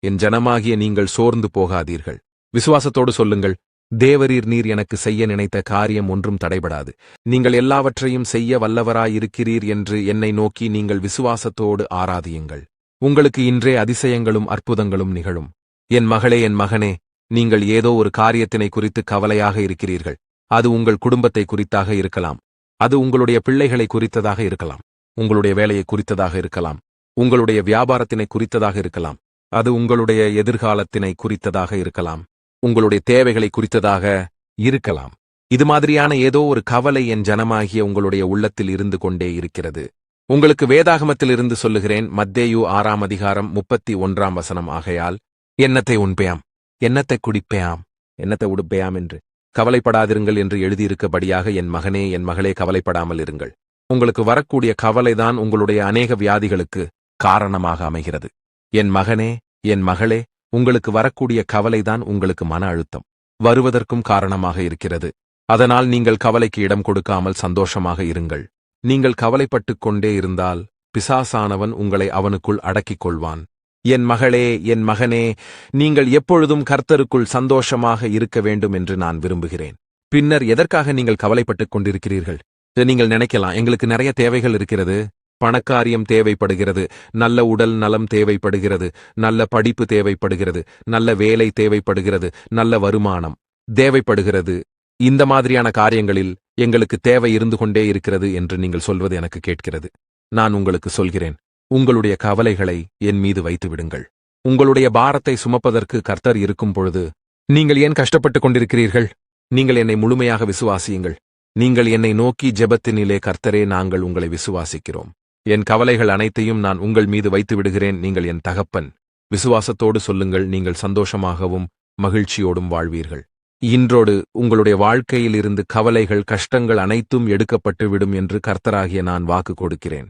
என் ஜனமாகிய நீங்கள் சோர்ந்து போகாதீர்கள். விசுவாசத்தோடு சொல்லுங்கள், தேவரீர் நீர் எனக்கு செய்ய நினைத்த காரியம் ஒன்றும் தடைபடாது. நீங்கள் எல்லாவற்றையும் செய்ய வல்லவராயிருக்கிறீர் என்று என்னை நோக்கி நீங்கள் விசுவாசத்தோடு ஆராதியுங்கள். உங்களுக்கு இன்றே அதிசயங்களும் அற்புதங்களும் நிகழும். என் மகளே, என் மகனே, நீங்கள் ஏதோ ஒரு காரியத்தினை குறித்து கவலையாக இருக்கிறீர்கள். அது உங்கள் குடும்பத்தை குறித்தாக இருக்கலாம். அது உங்களுடைய பிள்ளைகளை குறித்ததாக இருக்கலாம். உங்களுடைய வேலையை குறித்ததாக இருக்கலாம். உங்களுடைய வியாபாரத்தினை குறித்ததாக இருக்கலாம். அது உங்களுடைய எதிர்காலத்தினை குறித்ததாக இருக்கலாம். உங்களுடைய தேவைகளை குறித்ததாக இருக்கலாம். இது மாதிரியான ஏதோ ஒரு கவலை என் ஜனமாகிய உங்களுடைய உள்ளத்தில் இருந்து கொண்டே இருக்கிறது. உங்களுக்கு வேதாகமத்திலிருந்து சொல்லுகிறேன். மத்தேயு 6ஆம் அதிகாரம் 31ஆம் வசனம். ஆகையால் என்னத்தை உண்பேயாம், என்னத்தை குடிப்பேயாம், என்னத்தை உடுப்பேயாம் என்று கவலைப்படாதிருங்கள் என்று எழுதியிருக்கபடியாக என் மகனே, என் மகளே, கவலைப்படாமல் இருங்கள். உங்களுக்கு வரக்கூடிய கவலைதான் உங்களுடைய அநேக வியாதிகளுக்கு காரணமாக அமைகிறது. என் மகனே, என் மகளே, உங்களுக்கு வரக்கூடிய கவலைதான் உங்களுக்கு மன அழுத்தம் வருவதற்கும் காரணமாக இருக்கிறது. அதனால் நீங்கள் கவலைக்கு இடம் கொடுக்காமல் சந்தோஷமாக இருங்கள். நீங்கள் கவலைப்பட்டுக் கொண்டே இருந்தால் பிசாசானவன் உங்களை அவனுக்குள் அடக்கிக் கொள்வான். என் மகளே, என் மகனே, நீங்கள் எப்பொழுதும் கர்த்தருக்குள் சந்தோஷமாக இருக்க வேண்டும் என்று நான் விரும்புகிறேன். பின்னர் எதற்காக நீங்கள் கவலைப்பட்டுக் கொண்டிருக்கிறீர்கள்? நீங்கள் நினைக்கலாம், எங்களுக்கு நிறைய தேவைகள் இருக்கிறது. பணக்காரியம் தேவைப்படுகிறது, நல்ல உடல் நலம் தேவைப்படுகிறது, நல்ல படிப்பு தேவைப்படுகிறது, நல்ல வேலை தேவைப்படுகிறது, நல்ல வருமானம் தேவைப்படுகிறது. இந்த மாதிரியான காரியங்களில் எங்களுக்கு தேவை இருந்து கொண்டே இருக்கிறது என்று நீங்கள் சொல்வது எனக்கு கேட்கிறது. நான் உங்களுக்கு சொல்கிறேன், உங்களுடைய கவலைகளை என் மீது வைத்து விடுங்கள். உங்களுடைய பாரத்தை சுமப்பதற்கு கர்த்தர் இருக்கும் பொழுது நீங்கள் ஏன் கஷ்டப்பட்டுக் கொண்டிருக்கிறீர்கள்? நீங்கள் என்னை முழுமையாக விசுவாசியுங்கள். நீங்கள் என்னை நோக்கி ஜெபத்தினிலே, கர்த்தரே, நாங்கள் உங்களை விசுவாசிக்கிறோம். என் கவலைகள் அனைத்தையும் நான் உங்கள் மீது வைத்து விடுகிறேன். நீங்கள் என் தகப்பன். விசுவாசத்தோடு சொல்லுங்கள், நீங்கள் சந்தோஷமாகவும் மகிழ்ச்சியோடும் வாழ்வீர்கள். இன்றோடு உங்களுடைய வாழ்க்கையில் இருந்து கவலைகள், கஷ்டங்கள் அனைத்தும் எடுக்கப்பட்டு விடும் என்று கர்த்தராகிய நான் வாக்கு கொடுக்கிறேன்.